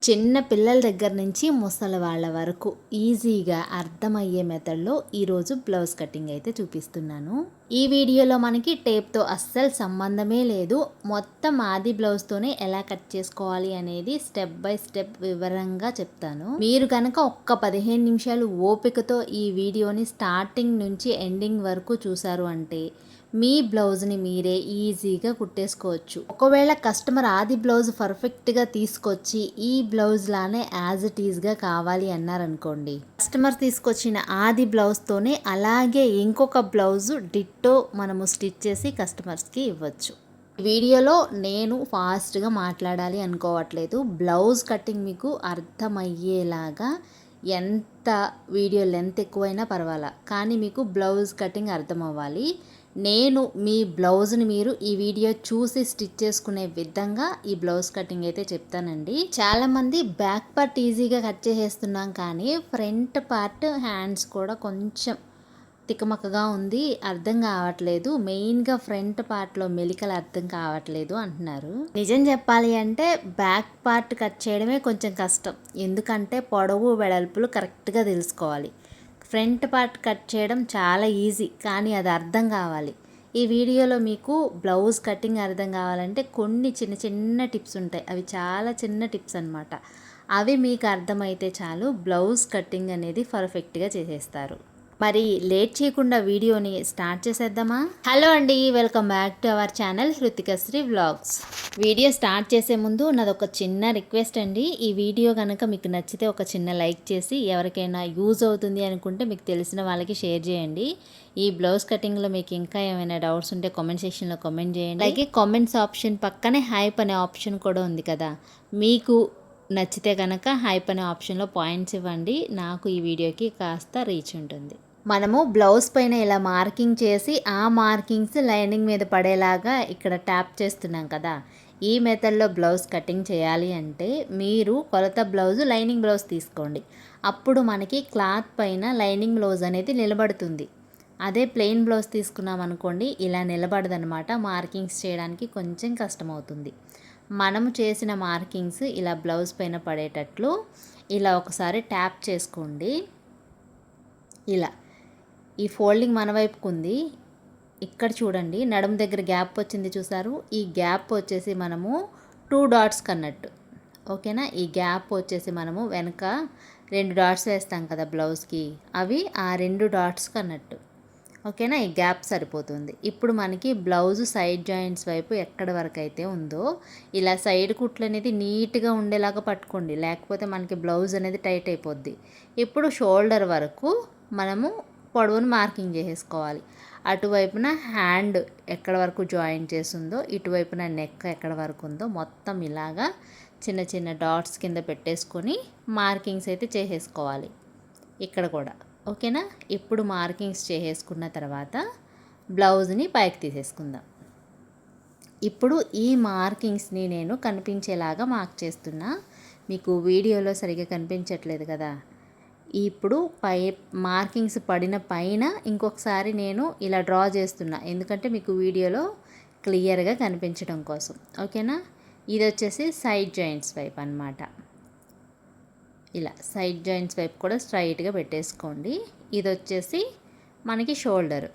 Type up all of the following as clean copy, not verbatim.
చిన్న పిల్లల దగ్గర నుంచి ముసలి వాళ్ళ వరకు ఈజీగా అర్థమయ్యే మెథడ్లో ఈరోజు బ్లౌజ్ కటింగ్ అయితే చూపిస్తున్నాను. ఈ వీడియోలో మనకి టేప్తో అస్సలు సంబంధమే లేదు. మొత్తం ఆది బ్లౌజ్తోనే ఎలా కట్ చేసుకోవాలి అనేది స్టెప్ బై స్టెప్ వివరంగా చెప్తాను. మీరు కనుక ఒక్క 15 నిమిషాలు ఓపికతో ఈ వీడియోని స్టార్టింగ్ నుంచి ఎండింగ్ వరకు చూసారు అంటే మీ బ్లౌజ్ని మీరే ఈజీగా కుట్టేసుకోవచ్చు. ఒకవేళ కస్టమర్ ఆది బ్లౌజ్ పర్ఫెక్ట్గా తీసుకొచ్చి ఈ బ్లౌజ్ లానే యాజ్ ఇట్ ఈజ్గా కావాలి అన్నారనుకోండి, కస్టమర్ తీసుకొచ్చిన ఆది బ్లౌజ్తోనే అలాగే ఇంకొక బ్లౌజ్ డిట్టో మనము స్టిచ్ చేసి కస్టమర్స్కి ఇవ్వచ్చు. వీడియోలో నేను ఫాస్ట్గా మాట్లాడాలి అనుకోవట్లేదు. బ్లౌజ్ కటింగ్ మీకు అర్థమయ్యేలాగా ఎంత వీడియో లెంత్ ఎక్కువైనా పర్వాలా, కానీ మీకు బ్లౌజ్ కటింగ్ అర్థం అవ్వాలి. నేను మీ బ్లౌజ్ని మీరు ఈ వీడియో చూసి స్టిచ్ చేసుకునే విధంగా ఈ బ్లౌజ్ కటింగ్ అయితే చెప్తానండి. చాలామంది బ్యాక్ పార్ట్ ఈజీగా కట్ చేసేస్తున్నాం, కానీ ఫ్రంట్ పార్ట్ హ్యాండ్స్ కూడా కొంచెం తికమకగా ఉంది, అర్థం కావట్లేదు, మెయిన్గా ఫ్రంట్ పార్ట్లో మెలికలు అర్థం కావట్లేదు అంటున్నారు. నిజం చెప్పాలి అంటే బ్యాక్ పార్ట్ కట్ చేయడమే కొంచెం కష్టం, ఎందుకంటే పొడవు వెడల్పులు కరెక్ట్గా తెలుసుకోవాలి. ఫ్రంట్ పార్ట్ కట్ చేయడం చాలా ఈజీ, కానీ అది అర్థం కావాలి. ఈ వీడియోలో మీకు బ్లౌజ్ కటింగ్ అర్థం కావాలంటే కొన్ని చిన్న చిన్న టిప్స్ ఉంటాయి, అవి చాలా చిన్న టిప్స్ అనమాట. అవి మీకు అర్థమైతే చాలు, బ్లౌజ్ కటింగ్ అనేది పర్ఫెక్ట్గా చేసేస్తారు. మరి లేట్ చేయకుండా వీడియోని స్టార్ట్ చేసేద్దామా? హలో అండి, welcome back to our channel Hrithikasri vlogs. Video start చేసే ముందు నాది ఒక చిన్న రిక్వెస్ట్ అండి. ఈ వీడియో కనుక మీకు నచ్చితే ఒక చిన్న లైక్ చేసి ఎవరికైనా యూజ్ అవుతుంది అనుకుంటే మీకు తెలిసిన వాళ్ళకి షేర్ చేయండి. ఈ బ్లౌజ్ కటింగ్లో మీకు ఇంకా ఏమైనా డౌట్స్ ఉంటే కామెంట్ సెక్షన్లో కామెంట్ చేయండి. అలాగే కామెంట్స్ ఆప్షన్ పక్కనే హైప్ అనే ఆప్షన్ కూడా ఉంది కదా, మీకు నచ్చితే కనుక హైప్ అనే ఆప్షన్లో పాయింట్స్ ఇవ్వండి. నాకు ఈ వీడియోకి కాస్త రీచ్ ఉంటుంది. మనము బ్లౌజ్ పైన ఇలా మార్కింగ్ చేసి ఆ మార్కింగ్స్ లైనింగ్ మీద పడేలాగా ఇక్కడ ట్యాప్ చేస్తున్నాం కదా. ఈ మెథడ్లో బ్లౌజ్ కటింగ్ చేయాలి అంటే మీరు కొలత బ్లౌజ్ లైనింగ్ బ్లౌజ్ తీసుకోండి. అప్పుడు మనకి క్లాత్ పైన లైనింగ్ బ్లౌజ్ అనేది నిలబడుతుంది. అదే ప్లెయిన్ బ్లౌజ్ తీసుకున్నాం అనుకోండి, ఇలా నిలబడదనమాట. మార్కింగ్స్ చేయడానికి కొంచెం కష్టమవుతుంది. మనము చేసిన మార్కింగ్స్ ఇలా బ్లౌజ్ పైన పడేటట్లు ఇలా ఒకసారి ట్యాప్ చేసుకోండి. ఇలా ఈ ఫోల్డింగ్ మన వైపుకు ఉంది. ఇక్కడ చూడండి, నడుము దగ్గర గ్యాప్ వచ్చింది చూసారు. ఈ గ్యాప్ వచ్చేసి మనము 2 డాట్స్ కన్నట్టు, ఓకేనా. ఈ గ్యాప్ వచ్చేసి మనము వెనక 2 డాట్స్ వేస్తాం కదా బ్లౌజ్కి, అవి ఆ 2 డాట్స్ కన్నట్టు, ఓకేనా. ఈ గ్యాప్ సరిపోతుంది. ఇప్పుడు మనకి బ్లౌజ్ సైడ్ జాయింట్స్ వైపు ఎక్కడి వరకు అయితే ఉందో ఇలా సైడ్ కుట్లు అనేది నీట్గా ఉండేలాగా పట్టుకోండి, లేకపోతే మనకి బ్లౌజ్ అనేది టైట్ అయిపోద్ది. ఇప్పుడు షోల్డర్ వరకు మనము పొడవును మార్కింగ్ చేసేసుకోవాలి. అటువైపున హ్యాండ్ ఎక్కడ వరకు జాయిన్ చేస్తుందో, ఇటువైపున నెక్ ఎక్కడ వరకు ఉందో మొత్తం ఇలాగా చిన్న చిన్న డాట్స్ కింద పెట్టేసుకొని మార్కింగ్స్ అయితే చేసేసుకోవాలి ఇక్కడ కూడా, ఓకేనా. ఇప్పుడు మార్కింగ్స్ చేసేసుకున్న తర్వాత బ్లౌజ్ని పైకి తీసేసుకుందాం. ఇప్పుడు ఈ మార్కింగ్స్ని నేను కనిపించేలాగా మార్క్ చేస్తున్నా, మీకు వీడియోలో సరిగ్గా కనిపించట్లేదు కదా. ఇప్పుడు మార్కింగ్స్ పడిన పైన ఇంకొకసారి నేను ఇలా డ్రా చేస్తున్నా, ఎందుకంటే మీకు వీడియోలో క్లియర్గా కనిపించడం కోసం, ఓకేనా. ఇది వచ్చేసి సైడ్ జాయింట్స్ వైపు అనమాట. ఇలా సైడ్ జాయింట్స్ వైపు కూడా స్ట్రైట్గా పెట్టేసుకోండి. ఇది వచ్చేసి మనకి షోల్డర్,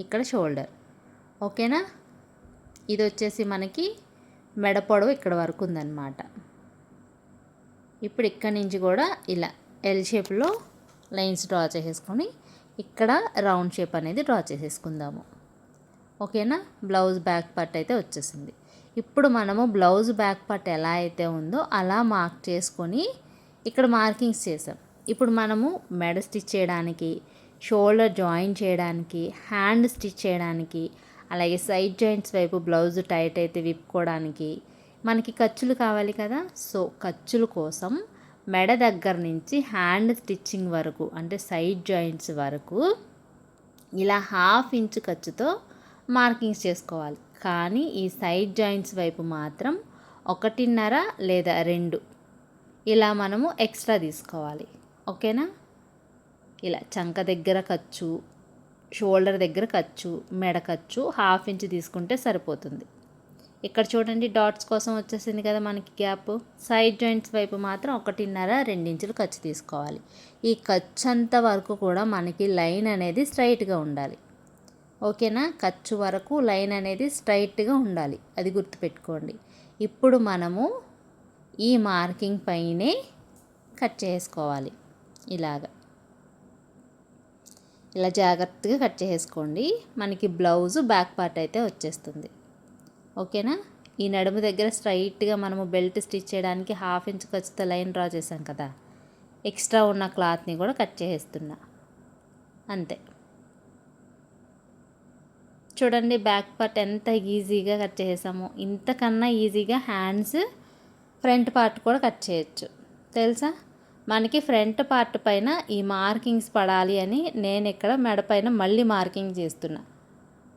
ఇక్కడ షోల్డర్, ఓకేనా. ఇది వచ్చేసి మనకి మెడ పొడవు ఇక్కడ వరకు ఉందన్నమాట. ఇప్పుడు ఇక్కడి నుంచి కూడా ఇలా ఎల్ షేప్లో లైన్స్ డ్రా చేసేసుకొని ఇక్కడ రౌండ్ షేప్ అనేది డ్రా చేసేసుకుందాము, ఓకేనా. బ్లౌజ్ బ్యాక్ పార్ట్ అయితే వచ్చేసింది. ఇప్పుడు మనము బ్లౌజ్ బ్యాక్ పార్ట్ ఎలా అయితే ఉందో అలా మార్క్ చేసుకొని ఇక్కడ మార్కింగ్స్ చేసాం. ఇప్పుడు మనము మెడ స్టిచ్ చేయడానికి, షోల్డర్ జాయిన్ చేయడానికి, హ్యాండ్ స్టిచ్ చేయడానికి, అలాగే సైడ్ జాయింట్స్ వైపు బ్లౌజ్ టైట్ అయితే విప్పుకోవడానికి మనకి ఖర్చులు కావాలి కదా. సో ఖర్చుల కోసం మెడ దగ్గర నుంచి హ్యాండ్ స్టిచ్చింగ్ వరకు, అంటే సైడ్ జాయింట్స్ వరకు ఇలా 1/2 ఇంచు ఖర్చుతో మార్కింగ్స్ చేసుకోవాలి. కానీ ఈ సైడ్ జాయింట్స్ వైపు మాత్రం 1.5 లేదా 2 ఇలా మనము ఎక్స్ట్రా తీసుకోవాలి, ఓకేనా. ఇలా చంక దగ్గర ఖర్చు, షోల్డర్ దగ్గర ఖర్చు, మెడ ఖర్చు 1/2 ఇంచు తీసుకుంటే సరిపోతుంది. ఇక్కడ చూడండి డాట్స్ కోసం వచ్చేసింది కదా మనకి గ్యాప్. సైడ్ జాయింట్స్ వైపు మాత్రం 1.5-2 ఇంచులు ఖర్చు తీసుకోవాలి. ఈ ఖర్చు అంత వరకు కూడా మనకి లైన్ అనేది స్ట్రైట్గా ఉండాలి. ఓకేనా, ఖర్చు వరకు లైన్ అనేది స్ట్రైట్గా ఉండాలి, అది గుర్తుపెట్టుకోండి. ఇప్పుడు మనము ఈ మార్కింగ్ పైనే కట్ చేసుకోవాలి. ఇలా జాగ్రత్తగా కట్ చేసుకోండి. మనకి బ్లౌజు బ్యాక్ పార్ట్ అయితే వచ్చేస్తుంది. ఓకేనా, ఈ నడుము దగ్గర స్ట్రైట్గా మనము బెల్ట్ స్టిచ్ చేయడానికి 1/2 ఇంచ్ ఖర్చుతో లైన్ డ్రా చేసాం కదా, ఎక్స్ట్రా ఉన్న క్లాత్ని కూడా కట్ చేస్తున్నా. అంతే. చూడండి బ్యాక్ పార్ట్ ఎంత ఈజీగా కట్ చేసామో. ఇంతకన్నా ఈజీగా హ్యాండ్స్ ఫ్రంట్ పార్ట్ కూడా కట్ చేయొచ్చు తెలుసా. మనకి ఫ్రంట్ పార్ట్ పైన ఈ మార్కింగ్స్ పడాలి అని నేను ఇక్కడ మెడ పైన మళ్ళీ మార్కింగ్ చేస్తున్నా.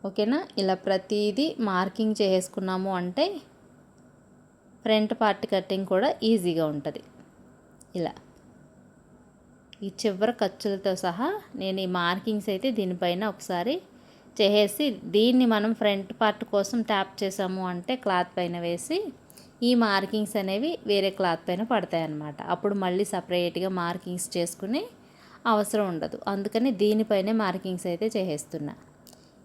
ఓకేనా, ఇలా ప్రతిదీ మార్కింగ్ చేసుకున్నాము అంటే ఫ్రంట్ పార్ట్ కటింగ్ కూడా ఈజీగా ఉంటుంది. ఇలా ఈ చివరి ఖర్చులతో సహా నేను ఈ మార్కింగ్స్ అయితే దీనిపైన ఒకసారి చేసి, దీన్ని మనం ఫ్రంట్ పార్ట్ కోసం ట్యాప్ చేసాము అంటే క్లాత్ పైన వేసి ఈ మార్కింగ్స్ అనేవి వేరే క్లాత్ పైన పడతాయి అన్నమాట. అప్పుడు మళ్ళీ సపరేట్గా మార్కింగ్స్ చేసుకునే అవసరం ఉండదు. అందుకని దీనిపైనే మార్కింగ్స్ అయితే చేసేస్తున్నా.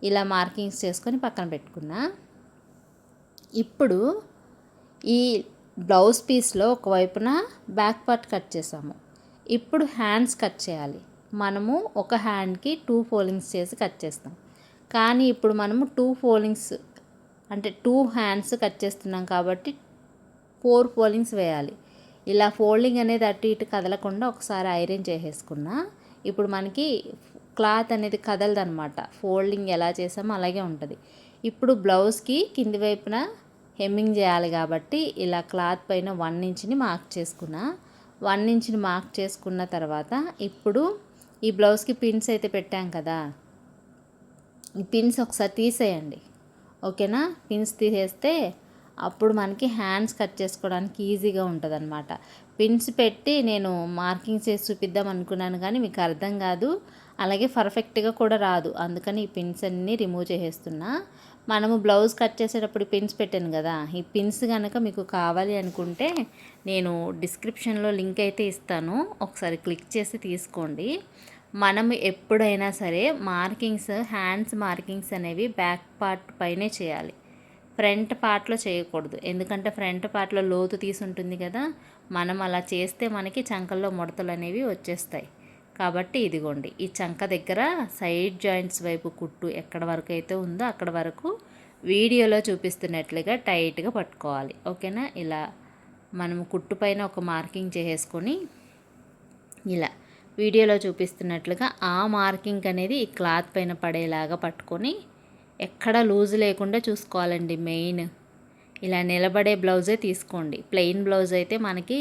ఇలా మార్కింగ్స్ చేసుకొని పక్కన పెట్టుకున్నా. ఇప్పుడు ఈ బ్లౌజ్ పీస్లో ఒకవైపున బ్యాక్ పార్ట్ కట్ చేసాము. ఇప్పుడు హ్యాండ్స్ కట్ చేయాలి. మనము ఒక హ్యాండ్కి 2 ఫోల్డింగ్స్ చేసి కట్ చేస్తాం. కానీ ఇప్పుడు మనము 2 ఫోల్డింగ్స్ అంటే 2 హ్యాండ్స్ కట్ చేస్తున్నాం కాబట్టి 4 ఫోల్డింగ్స్ వేయాలి. ఇలా ఫోల్డింగ్ అనేది అటు ఇటు కదలకుండా ఒకసారి ఐరన్ చేసేసుకున్నా. ఇప్పుడు మనకి క్లాత్ అనేది కదలదనమాట. ఫోల్డింగ్ ఎలా చేసామో అలాగే ఉంటుంది. ఇప్పుడు బ్లౌజ్కి కింది వైపున హెమ్మింగ్ చేయాలి కాబట్టి ఇలా క్లాత్ పైన 1 ఇంచ్ని మార్క్ చేసుకున్నా. 1 ఇంచ్ని మార్క్ చేసుకున్న తర్వాత ఇప్పుడు ఈ బ్లౌజ్కి పిన్స్ అయితే పెట్టాం కదా, ఈ పిన్స్ ఒకసారి తీసేయండి. ఓకేనా, పిన్స్ తీసేస్తే అప్పుడు మనకి హ్యాండ్స్ కట్ చేసుకోవడానికి ఈజీగా ఉంటుంది అనమాట. పిన్స్ పెట్టి నేను మార్కింగ్ చేసి చూపిద్దాం అనుకున్నాను కానీ మీకు అర్థం కాదు, అలాగే పర్ఫెక్ట్గా కూడా రాదు. అందుకని ఈ పిన్స్ అన్నీ రిమూవ్ చేసేస్తున్నా. మనము బ్లౌజ్ కట్ చేసేటప్పుడు పిన్స్ పెట్టాను కదా, ఈ పిన్స్ కనుక మీకు కావాలి అనుకుంటే నేను డిస్క్రిప్షన్లో లింక్ అయితే ఇస్తాను, ఒకసారి క్లిక్ చేసి తీసుకోండి. మనం ఎప్పుడైనా సరే మార్కింగ్స్, హ్యాండ్స్ మార్కింగ్స్ అనేవి బ్యాక్ పార్ట్ పైనే చేయాలి, ఫ్రంట్ పార్ట్లో చేయకూడదు. ఎందుకంటే ఫ్రంట్ పార్ట్లో లోతు తీసుంటుంది కదా, మనం అలా చేస్తే మనకి చంకల్లో ముడతలు అనేవి వచ్చేస్తాయి. కాబట్టి ఇదిగోండి, ఈ చంక దగ్గర సైడ్ జాయింట్స్ వైపు కుట్టు ఎక్కడ వరకు అయితే ఉందో అక్కడ వరకు వీడియోలో చూపిస్తున్నట్లుగా టైట్గా పట్టుకోవాలి. ఓకేనా, ఇలా మనం కుట్టు పైన ఒక మార్కింగ్ చేసేసుకొని ఇలా వీడియోలో చూపిస్తున్నట్లుగా ఆ మార్కింగ్ అనేది ఈ క్లాత్ పైన పడేలాగా పట్టుకొని ఎక్కడ లూజ్ లేకుండా చూసుకోవాలండి. మెయిన్ ఇలా నిలబడే బ్లౌజే తీసుకోండి. ప్లెయిన్ బ్లౌజ్ అయితే మనకి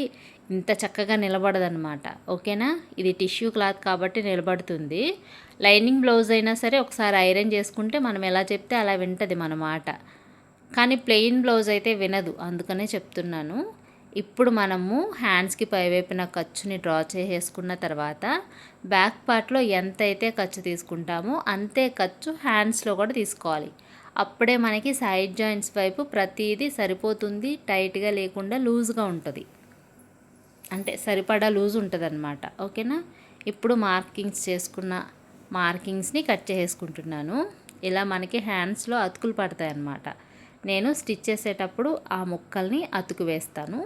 ఇంత చక్కగా నిలబడదన్నమాట. ఓకేనా, ఇది టిష్యూ క్లాత్ కాబట్టి నిలబడుతుంది. లైనింగ్ బ్లౌజ్ అయినా సరే ఒకసారి ఐరన్ చేసుకుంటే మనం ఎలా చెప్తే అలా వింటుంది మన మాట. కానీ ప్లెయిన్ బ్లౌజ్ అయితే వినదు, అందుకనే చెప్తున్నాను. ఇప్పుడు మనము హ్యాండ్స్కి పైవైపున ఖర్చుని డ్రా చేసేసుకున్న తర్వాత బ్యాక్ పార్ట్లో ఎంత అయితే ఖర్చు తీసుకుంటామో అంతే ఖర్చు హ్యాండ్స్లో కూడా తీసుకోవాలి. అప్పుడే మనకి సైడ్ జాయింట్స్ వైపు ప్రతిదీ సరిపోతుంది, టైట్గా లేకుండా లూజ్గా ఉంటుంది, అంటే సరిపడా లూజ్ ఉంటుంది అన్నమాట. ఓకేనా, ఇప్పుడు మార్కింగ్స్ చేసుకున్న మార్కింగ్స్ని కట్ చేసుకుంటున్నాను. ఇలా మనకి హ్యాండ్స్లో అతుకులు పడతాయి అన్నమాట. నేను స్టిచ్ చేసేటప్పుడు ఆ ముక్కల్ని అతుకు వేస్తాను.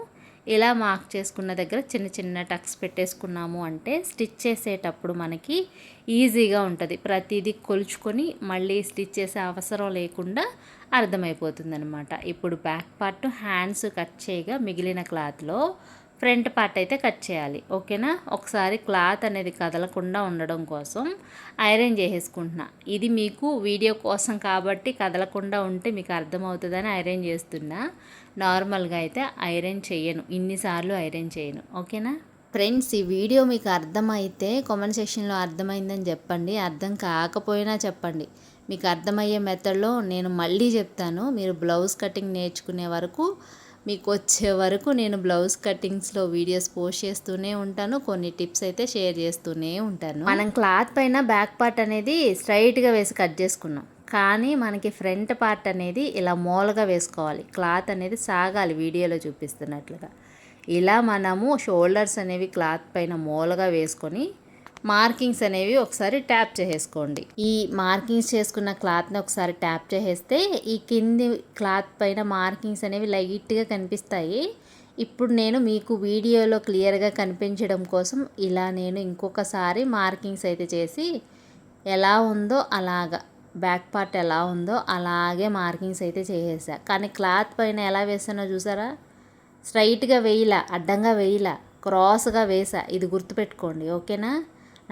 ఇలా మార్క్ చేసుకున్న దగ్గర చిన్న చిన్న టక్స్ పెట్టేసుకున్నాము అంటే స్టిచ్ చేసేటప్పుడు మనకి ఈజీగా ఉంటుంది. ప్రతిదీ కొలుచుకొని మళ్ళీ స్టిచ్ చేసే అవసరం లేకుండా అర్థమైపోతుంది అనమాట. ఇప్పుడు బ్యాక్ పార్ట్ హ్యాండ్స్ కట్ చేయగా మిగిలిన క్లాత్లో ఫ్రంట్ పార్ట్ అయితే కట్ చేయాలి. ఓకేనా, ఒకసారి క్లాత్ అనేది కదలకుండా ఉండడం కోసం ఐరన్ చేసేసుకుంటున్నా. ఇది మీకు వీడియో కోసం కాబట్టి కదలకుండా ఉంటే మీకు అర్థమవుతుందని ఐరన్ చేస్తున్నా. నార్మల్గా అయితే ఐరన్ చేయను, ఇన్నిసార్లు ఐరన్ చేయను. ఓకేనా ఫ్రెండ్స్, ఈ వీడియో మీకు అర్థమైతే కామెంట్ సెక్షన్లో అర్థమైందని చెప్పండి, అర్థం కాకపోయినా చెప్పండి. మీకు అర్థమయ్యే మెథడ్లో నేను మళ్ళీ చెప్తాను. మీరు బ్లౌజ్ కటింగ్ నేర్చుకునే వరకు, మీకు వచ్చే వరకు నేను బ్లౌజ్ కటింగ్స్లో వీడియోస్ పోస్ట్ చేస్తూనే ఉంటాను, కొన్ని టిప్స్ అయితే షేర్ చేస్తూనే ఉంటాను. మనం క్లాత్ పైన బ్యాక్ పార్ట్ అనేది స్ట్రైట్గా వేసి కట్ చేసుకున్నాం. కానీ మనకి ఫ్రంట్ పార్ట్ అనేది ఇలా మూలగా వేసుకోవాలి. క్లాత్ అనేది సాగాలి వీడియోలో చూపిస్తున్నట్లుగా. ఇలా మనము షోల్డర్స్ అనేవి క్లాత్ పైన మూలగా వేసుకొని మార్కింగ్స్ అనేవి ఒకసారి ట్యాప్ చేసేసుకోండి. ఈ మార్కింగ్స్ చేసుకున్న క్లాత్ని ఒకసారి ట్యాప్ చేసేస్తే ఈ కింది క్లాత్ పైన మార్కింగ్స్ అనేవి లైట్గా కనిపిస్తాయి. ఇప్పుడు నేను మీకు వీడియోలో క్లియర్గా కనిపించడం కోసం ఇలా నేను ఇంకొకసారి మార్కింగ్స్ అయితే చేసి ఎలా ఉందో అలాగా బ్యాక్ పార్ట్ ఎలా ఉందో అలాగే మార్కింగ్స్ అయితే చేసేసా. కానీ క్లాత్ పైన ఎలా వేసానో చూసారా? స్ట్రైట్గా వేయలా, అడ్డంగా వేయలా, క్రాస్గా వేసా. ఇది గుర్తుపెట్టుకోండి, ఓకేనా?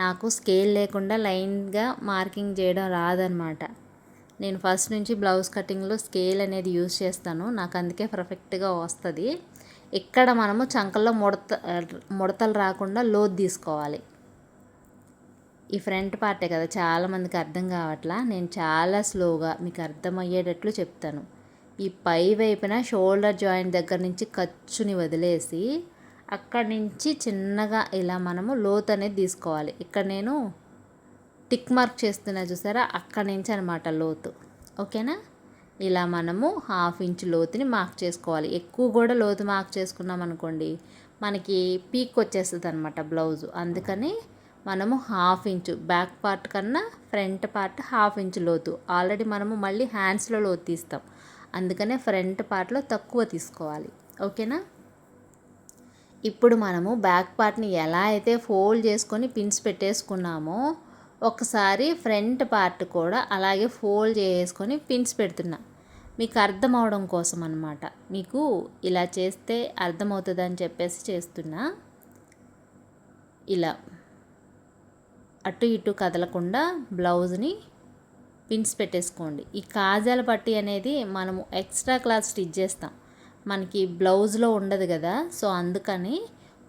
నాకు స్కేల్ లేకుండా లైన్గా మార్కింగ్ చేయడం రాదనమాట. నేను ఫస్ట్ నుంచి బ్లౌజ్ కటింగ్లో స్కేల్ అనేది యూజ్ చేస్తాను. నాకు అందుకే పర్ఫెక్ట్గా వస్తుంది. ఇక్కడ మనము చంకల్లో ముడతలు రాకుండా లోతు తీసుకోవాలి. ఈ ఫ్రంట్ పార్టే కదా చాలామందికి అర్థం కావట్లా. నేను చాలా స్లోగా మీకు అర్థమయ్యేటట్లు చెప్తాను. ఈ పై వైపున షోల్డర్ జాయింట్ దగ్గర నుంచి ఖర్చుని వదిలేసి అక్కడి నుంచి చిన్నగా ఇలా మనము లోతు అనేది తీసుకోవాలి. ఇక్కడ నేను టిక్ మార్క్ చేస్తున్నా చూసారా? అక్కడి నుంచి అనమాట లోతు, ఓకేనా? ఇలా మనము 1/2 ఇంచ్ లోతుని మార్క్ చేసుకోవాలి. ఎక్కువ కూడా లోతు మార్క్ చేసుకున్నాం అనుకోండి మనకి పీక్ వచ్చేస్తుంది అనమాట బ్లౌజు. అందుకని మనము 1/2 ఇంచు బ్యాక్ పార్ట్ కన్నా ఫ్రంట్ పార్ట్ 1/2 ఇంచు లోతు. ఆల్రెడీ మనము మళ్ళీ హ్యాండ్స్లో లోతు తీస్తాం, అందుకనే ఫ్రంట్ పార్ట్లో తక్కువ తీసుకోవాలి, ఓకేనా? ఇప్పుడు మనము బ్యాక్ పార్ట్ని ఎలా అయితే ఫోల్డ్ చేసుకొని పిన్స్ పెట్టేసుకున్నామో ఒకసారి ఫ్రంట్ పార్ట్ కూడా అలాగే ఫోల్డ్ చేసుకొని పిన్స్ పెడుతున్నా. మీకు అర్థం అవడం కోసం అన్నమాట. మీకు ఇలా చేస్తే అర్థమవుతుందని చెప్పేసి చేస్తున్నా. ఇలా అటు ఇటు కదలకుండా బ్లౌజ్ని పిన్స్ పెట్టేసుకోండి. ఈ కాజాల పట్టీ అనేది మనము ఎక్స్ట్రా క్లాత్ స్టిచ్ చేస్తాం, మనకి బ్లౌజ్లో ఉండదు కదా. సో అందుకని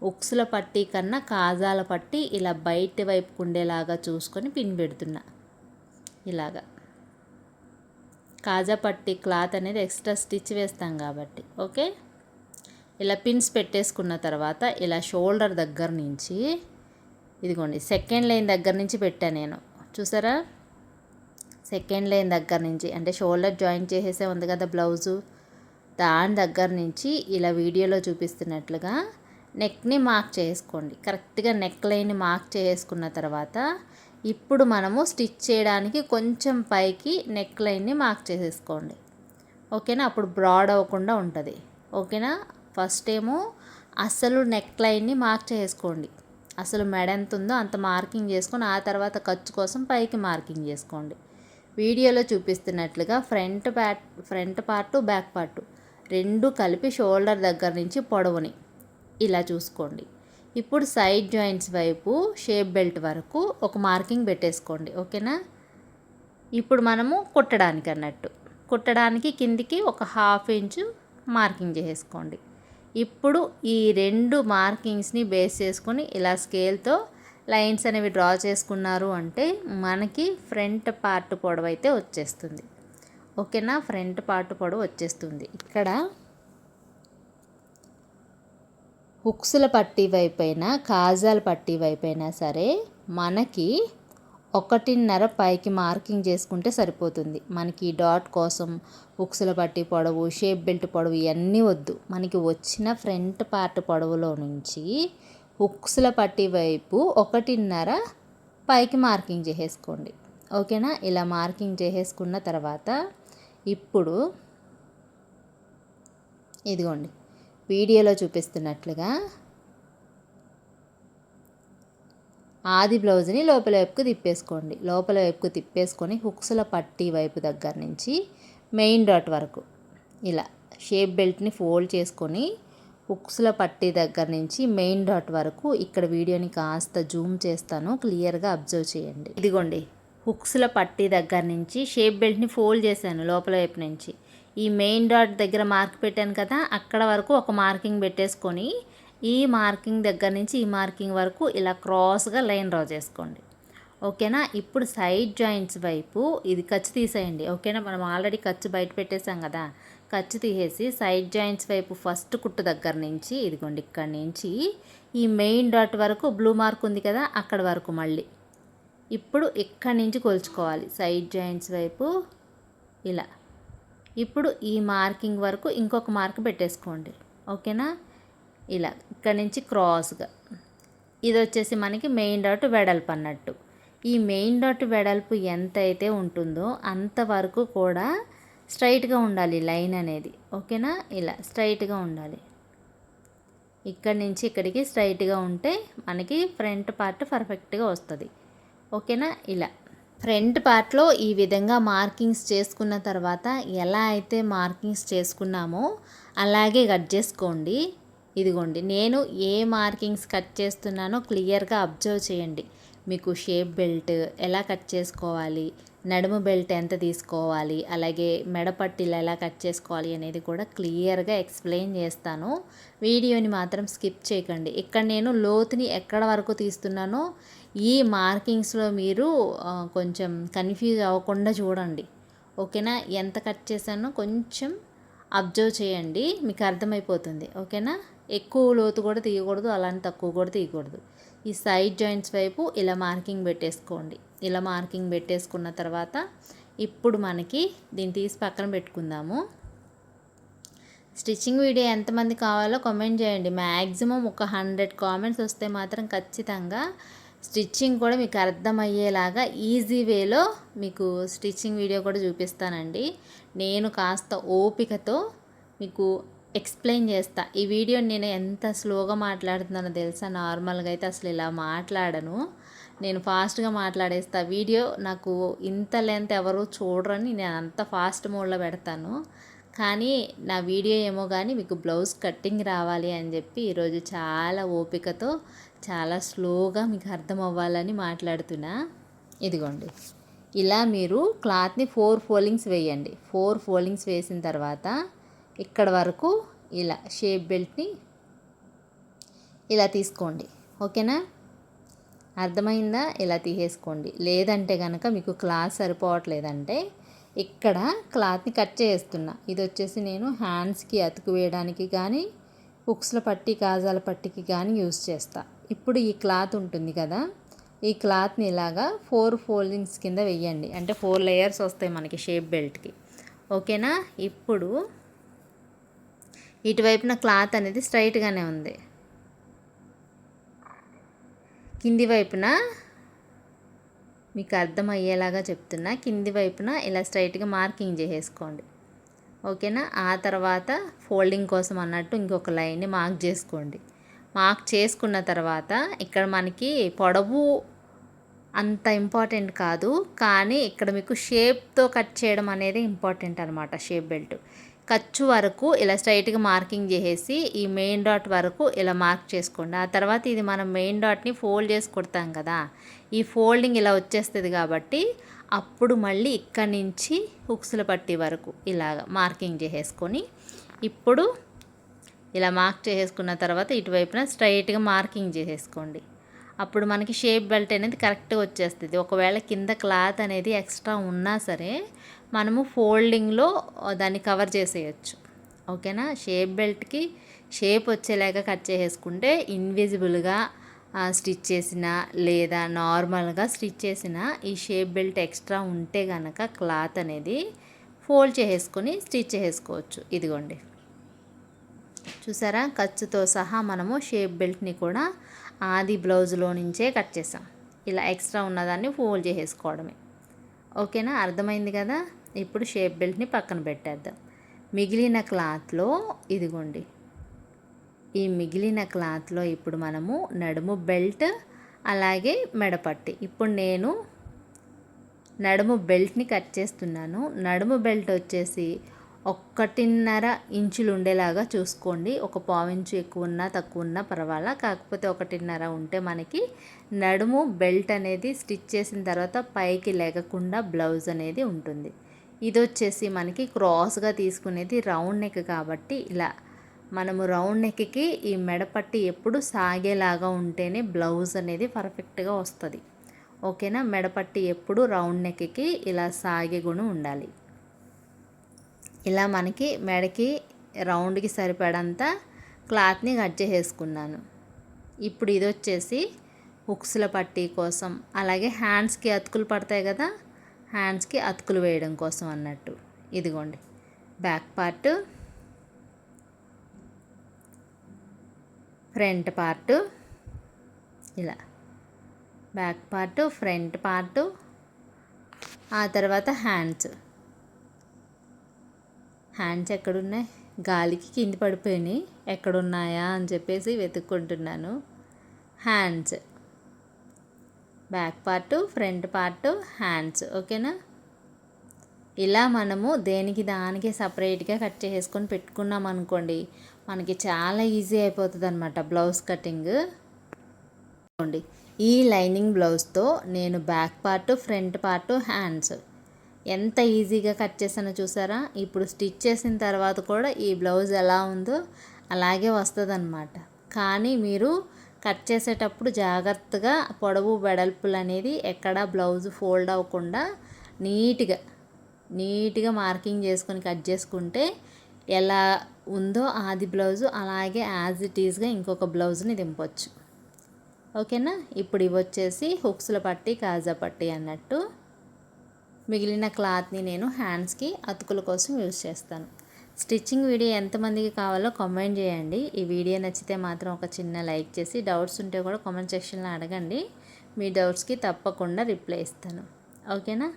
ఉక్సుల పట్టీ కన్నా కాజాల పట్టీ ఇలా బయట వైపు ఉండేలాగా చూసుకొని పిన్ పెడుతున్నా. ఇలాగా కాజా పట్టీ క్లాత్ అనేది ఎక్స్ట్రా స్టిచ్ వేస్తాం కాబట్టి, ఓకే? ఇలా పిన్స్ పెట్టేసుకున్న తర్వాత ఇలా షోల్డర్ దగ్గర నుంచి ఇదిగోండి సెకండ్ లైన్ దగ్గర నుంచి పెట్టాను నేను, చూసారా? సెకండ్ లైన్ దగ్గర నుంచి అంటే షోల్డర్ జాయిన్ చేసేసే ఉంది కదా బ్లౌజు, దాని దగ్గర నుంచి ఇలా వీడియోలో చూపిస్తున్నట్లుగా నెక్ని మార్క్ చేసుకోండి. కరెక్ట్గా నెక్ లైన్ని మార్క్ చేసుకున్న తర్వాత ఇప్పుడు మనము స్టిచ్ చేయడానికి కొంచెం పైకి నెక్ లైన్ని మార్క్ చేసేసుకోండి, ఓకేనా? అప్పుడు బ్రాడ్ అవ్వకుండా ఉంటుంది, ఓకేనా? ఫస్ట్ ఏమో అసలు నెక్ లైన్ని మార్క్ చేసుకోండి. అసలు మెడ ఎంత ఉందో అంత మార్కింగ్ చేసుకొని ఆ తర్వాత ఖర్చు కోసం పైకి మార్కింగ్ చేసుకోండి. వీడియోలో చూపిస్తున్నట్లుగా ఫ్రంట్ పార్టు బ్యాక్ పార్టు రెండు కలిపి షోల్డర్ దగ్గర నుంచి పొడవుని ఇలా చూసుకోండి. ఇప్పుడు సైడ్ జాయింట్స్ వైపు షేప్ బెల్ట్ వరకు ఒక మార్కింగ్ పెట్టేసుకోండి, ఓకేనా? ఇప్పుడు మనము కుట్టడానికి కిందికి ఒక 1/2 ఇంచు మార్కింగ్ చేసేసుకోండి. ఇప్పుడు ఈ రెండు మార్కింగ్స్ని బేస్ చేసుకొని ఇలా స్కేల్తో లైన్స్ అనేవి డ్రా చేసుకున్నారు అంటే మనకి ఫ్రంట్ పార్ట్ పొడవు అయితే వచ్చేస్తుంది, ఓకేనా? ఫ్రంట్ పార్ట్ పొడవు వచ్చేస్తుంది. ఇక్కడ హుక్స్ల పట్టీ వైపైనా కాజాల పట్టీ వైపైనా సరే మనకి 1.5 పైకి మార్కింగ్ చేసుకుంటే సరిపోతుంది. మనకి డాట్ కోసం హుక్స్ల పట్టీ పొడవు, షేప్ బెల్ట్ పొడవు ఇవన్నీ వద్దు. మనకి వచ్చిన ఫ్రంట్ పార్ట్ పొడవులో నుంచి హుక్స్ల పట్టీ వైపు 1.5 పైకి మార్కింగ్ చేసేసుకోండి, ఓకేనా? ఇలా మార్కింగ్ చేసేసుకున్న తర్వాత ఇప్పుడు ఇదిగోండి వీడియోలో చూపిస్తున్నట్లుగా ఆది బ్లౌజ్ని లోపల వైపుకు తిప్పేసుకోండి. లోపల వైపుకు తిప్పేసుకొని హుక్స్ల పట్టీ వైపు దగ్గర నుంచి మెయిన్ డాట్ వరకు ఇలా షేప్ బెల్ట్ని ఫోల్డ్ చేసుకొని హుక్స్ల పట్టీ దగ్గర నుంచి మెయిన్ డాట్ వరకు ఇక్కడ వీడియోని కాస్త జూమ్ చేస్తాను, క్లియర్గా అబ్జర్వ్ చేయండి. ఇదిగోండి హుక్స్ల పట్టీ దగ్గర నుంచి షేప్ బెల్ట్ని ఫోల్డ్ చేశాను లోపల వైపు నుంచి. ఈ మెయిన్ డాట్ దగ్గర మార్క్ పెట్టాను కదా, అక్కడ వరకు ఒక మార్కింగ్ పెట్టేసుకొని ఈ మార్కింగ్ దగ్గర నుంచి ఈ మార్కింగ్ వరకు ఇలా క్రాస్గా లైన్ డ్రా చేసుకోండి, ఓకేనా? ఇప్పుడు సైడ్ జాయింట్స్ వైపు ఇది ఖర్చు తీసేయండి, ఓకేనా? మనం ఆల్రెడీ ఖర్చు బయట పెట్టేసాం కదా, ఖర్చు తీసేసి సైడ్ జాయింట్స్ వైపు ఫస్ట్ కుట్టు దగ్గర నుంచి ఇదిగోండి ఇక్కడ నుంచి ఈ మెయిన్ డాట్ వరకు బ్లూ మార్క్ ఉంది కదా అక్కడ వరకు మళ్ళీ ఇప్పుడు ఇక్కడి నుంచి కొలుచుకోవాలి. సైడ్ జాయింట్స్ వైపు ఇలా. ఇప్పుడు ఈ మార్కింగ్ వరకు ఇంకొక మార్క్ పెట్టేసుకోండి. ఓకేనా? ఇలా ఇక్కడ నుంచి క్రాస్గా. ఇది వచ్చేసి మనకి మెయిన్ డాట్ వెడల్పు అన్నట్టు. ఈ మెయిన్ డాట్ వెడల్పు ఎంత అయితే ఉంటుందో అంతవరకు కూడా స్ట్రైట్గా ఉండాలి లైన్ అనేది. ఓకేనా? ఇలా స్ట్రైట్గా ఉండాలి. ఇక్కడి నుంచి ఇక్కడికి స్ట్రైట్గా ఉంటే మనకి ఫ్రంట్ పార్ట్ పర్ఫెక్ట్గా వస్తుంది. ఓకేనా? ఇలా ఫ్రంట్ పార్ట్లో ఈ విధంగా మార్కింగ్స్ చేసుకున్న తర్వాత ఎలా అయితే మార్కింగ్స్ చేసుకున్నామో అలాగే కట్ చేసుకోండి. ఇదిగోండి, నేను ఏ మార్కింగ్స్ కట్ చేస్తున్నానో క్లియర్గా అబ్జర్వ్ చేయండి. మీకు షేప్ బెల్ట్ ఎలా కట్ చేసుకోవాలి, నడుము బెల్ట్ ఎంత తీసుకోవాలి, అలాగే మెడపట్టీలు ఎలా కట్ చేసుకోవాలి అనేది కూడా క్లియర్గా ఎక్స్ప్లెయిన్ చేస్తాను. వీడియోని మాత్రం స్కిప్ చేయకండి. ఇక్కడ నేను లోతుని ఎక్కడ వరకు తీస్తున్నానో ఈ మార్కింగ్స్లో మీరు కొంచెం కన్ఫ్యూజ్ అవ్వకుండా చూడండి. ఓకేనా? ఎంత కట్ చేశానో కొంచెం అబ్జర్వ్ చేయండి, మీకు అర్థమైపోతుంది. ఓకేనా? ఎక్కువ లోతు కూడా తీయకూడదు, అలానే తక్కువ కూడా తీయకూడదు. ఈ సైడ్ జాయింట్స్ వైపు ఇలా మార్కింగ్ పెట్టేసుకోండి. ఇలా మార్కింగ్ పెట్టేసుకున్న తర్వాత ఇప్పుడు మనకి దీన్ని తీసి పక్కన పెట్టుకుందాము. స్టిచ్చింగ్ వీడియో ఎంతమంది కావాలో కామెంట్ చేయండి. మ్యాక్సిమం ఒక 100 కామెంట్స్ వస్తే మాత్రం ఖచ్చితంగా స్టిచ్చింగ్ కూడా మీకు అర్థమయ్యేలాగా ఈజీ వేలో మీకు స్టిచ్చింగ్ వీడియో కూడా చూపిస్తానండి. నేను కాస్త ఓపికతో మీకు ఎక్స్ప్లెయిన్ చేస్తా. ఈ వీడియో నేను ఎంత స్లోగా మాట్లాడుతున్నానో తెలుసా? నార్మల్గా అయితే అసలు ఇలా మాట్లాడను, నేను ఫాస్ట్గా మాట్లాడేస్తా. వీడియో నాకు ఇంత లెంత్ ఎవరు చూడరని నేను అంత ఫాస్ట్ మోడ్లో పెడతాను. కానీ నా వీడియో ఏమో కానీ మీకు బ్లౌజ్ కట్టింగ్ రావాలి అని చెప్పి ఈరోజు చాలా ఓపికతో చాలా స్లోగా మీకు అర్థం అవ్వాలని మాట్లాడుతున్నా. ఇదిగోండి, ఇలా మీరు క్లాత్ని 4 ఫోల్డింగ్స్ వేయండి. 4 ఫోల్డింగ్స్ వేసిన తర్వాత ఇక్కడ వరకు ఇలా షేప్ బెల్ట్ని ఇలా తీసుకోండి. ఓకేనా? అర్థమైందా? ఇలా తీసేసుకోండి. లేదంటే కనుక మీకు క్లాత్ సరిపోవట్లేదంటే ఇక్కడ క్లాత్ని కట్ చేస్తున్నా. ఇది వచ్చేసి నేను హ్యాండ్స్కి అతుకు వేయడానికి కానీ హుక్స్ల పట్టి కాజాల పట్టికి కానీ యూస్ చేస్తా. ఇప్పుడు ఈ క్లాత్ ఉంటుంది కదా, ఈ క్లాత్ని ఇలాగా 4 ఫోల్డింగ్స్ కింద వెయ్యండి. అంటే 4 లేయర్స్ వస్తాయి మనకి షేప్ బెల్ట్కి. ఓకేనా? ఇప్పుడు ఇటువైపున క్లాత్ అనేది స్ట్రైట్గానే ఉంది. కింది వైపున మీకు అర్థమయ్యేలాగా చెప్తున్నా, కింది వైపున ఇలా స్ట్రైట్గా మార్కింగ్ చేసేసుకోండి. ఓకేనా? ఆ తర్వాత ఫోల్డింగ్ కోసం అన్నట్టు ఇంకొక లైన్ని మార్క్ చేసుకోండి. మార్క్ చేసుకున్న తర్వాత ఇక్కడ మనకి పొడవు అంత ఇంపార్టెంట్ కాదు, కానీ ఇక్కడ మీకు షేప్తో కట్ చేయడం అనేది ఇంపార్టెంట్ అనమాట. షేప్ బెల్ట్ ఖర్చు వరకు ఇలా స్ట్రైట్గా మార్కింగ్ చేసేసి ఈ మెయిన్ డాట్ వరకు ఇలా మార్క్ చేసుకోండి. ఆ తర్వాత ఇది మనం మెయిన్ డాట్ని ఫోల్డ్ చేసి కొడతాం కదా, ఈ ఫోల్డింగ్ ఇలా వచ్చేస్తుంది కాబట్టి అప్పుడు మళ్ళీ ఇక్కడి నుంచి హుక్స్ల పట్టి వరకు ఇలాగ మార్కింగ్ చేసేసుకొని ఇప్పుడు ఇలా మార్క్ చేసేసుకున్న తర్వాత ఇటువైపున స్ట్రైట్గా మార్కింగ్ చేసేసుకోండి. అప్పుడు మనకి షేప్ బెల్ట్ అనేది కరెక్ట్గా వచ్చేస్తుంది. ఒకవేళ కింద క్లాత్ అనేది ఎక్స్ట్రా ఉన్నా సరే మనము ఫోల్డింగ్లో దాన్ని కవర్ చేసేయచ్చు. ఓకేనా? షేప్ బెల్ట్కి షేప్ వచ్చేలాగా కట్ చేసేసుకుంటే ఇన్విజిబుల్గా స్టిచ్ చేసిన లేదా నార్మల్గా స్టిచ్ చేసిన ఈ షేప్ బెల్ట్ ఎక్స్ట్రా ఉంటే కనుక క్లాత్ అనేది ఫోల్డ్ చేసేసుకొని స్టిచ్ చేసుకోవచ్చు. ఇదిగోండి, చూసారా? ఖర్చుతో సహా మనము షేప్ బెల్ట్ని కూడా ఆది బ్లౌజ్లో నుంచే కట్ చేసాం. ఇలా ఎక్స్ట్రా ఉన్నదాన్ని ఫోల్డ్ చేసేసుకోవడమే. ఓకేనా? అర్థమైంది కదా? ఇప్పుడు షేప్ బెల్ట్ని పక్కన పెట్టేద్దాం. మిగిలిన క్లాత్లో ఇదిగోండి, ఈ మిగిలిన క్లాత్లో ఇప్పుడు మనము నడుము బెల్ట్ అలాగే మెడపట్టి. ఇప్పుడు నేను నడుము బెల్ట్ని కట్ చేస్తున్నాను. నడుము బెల్ట్ వచ్చేసి 1.5 ఇంచులు ఉండేలాగా చూసుకోండి. ఒక పావు ఇంచు ఎక్కువ ఉన్నా తక్కువ ఉన్నా పర్వాలా, కాకపోతే 1.5 ఉంటే మనకి నడుము బెల్ట్ అనేది స్టిచ్ చేసిన తర్వాత పైకి లేకుండా బ్లౌజ్ అనేది ఉంటుంది. ఇది వచ్చేసి మనకి క్రాస్గా తీసుకునేది రౌండ్ నెక్ కాబట్టి ఇలా మనము రౌండ్ నెక్కి ఈ మెడపట్టి ఎప్పుడు సాగేలాగా ఉంటేనే బ్లౌజ్ అనేది పర్ఫెక్ట్గా వస్తుంది. ఓకేనా? మెడపట్టి ఎప్పుడు రౌండ్ నెక్కి ఇలా సాగే గుణం ఉండాలి. ఇలా మనకి మెడకి రౌండ్కి సరిపడంత క్లాత్ని కట్ చేసేసుకున్నాను. ఇప్పుడు ఇది వచ్చేసి హుక్స్ల పట్టీ కోసం, అలాగే హ్యాండ్స్కి అతుకులు పడతాయి కదా, హ్యాండ్స్కి అతుకులు వేయడం కోసం అన్నట్టు. ఇదిగోండి బ్యాక్ పార్ట్, ఫ్రంట్ పార్ట్, ఇలా బ్యాక్ పార్ట్, ఫ్రంట్ పార్ట్, ఆ తర్వాత హ్యాండ్స్ ఎక్కడున్నాయి, గాలికి కింద పడిపోయినాయి, ఎక్కడున్నాయా అని చెప్పేసి వెతుక్కుంటున్నాను. Hands, back part, front part, hands. ఓకేనా? ఇలా మనము దేనికి దానికి సపరేట్గా కట్ చేసుకొని పెట్టుకున్నాం అనుకోండి, మనకి చాలా ఈజీ అయిపోతుంది అనమాట బ్లౌజ్ కటింగ్. ఈ లైనింగ్ బ్లౌజ్తో నేను back part, front part, hands ఎంత ఈజీగా కట్ చేసానో చూసారా? ఇప్పుడు స్టిచ్ చేసిన తర్వాత కూడా ఈ బ్లౌజ్ ఎలా ఉందో అలాగే వస్తుంది అనమాట. కానీ మీరు కట్ చేసేటప్పుడు జాగ్రత్తగా పొడవు వెడల్పులు అనేది ఎక్కడా బ్లౌజ్ ఫోల్డ్ అవ్వకుండా నీట్గా మార్కింగ్ చేసుకొని కట్ చేసుకుంటే ఎలా ఉందో ఆది బ్లౌజు అలాగే యాజ్ ఇట్ ఈజ్గా ఇంకొక బ్లౌజ్ని దింపొచ్చు. ఓకేనా? ఇప్పుడు ఇవి వచ్చేసి హుక్స్ల పట్టి, కాజా పట్టి అన్నట్టు. మిగిలిన క్లాత్ని నేను హ్యాండ్స్కి అతుకుల కోసం యూజ్ చేస్తాను. స్టిచ్చింగ్ వీడియో ఎంతమందికి కావాలో కామెంట్ చేయండి. ఈ వీడియో నచ్చితే మాత్రం ఒక చిన్న లైక్ చేసి, డౌట్స్ ఉంటే కూడా కామెంట్ సెక్షన్లో అడగండి. మీ డౌట్స్కి తప్పకుండా రిప్లై ఇస్తాను. ఓకేనా?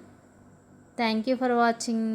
Thank you for watching.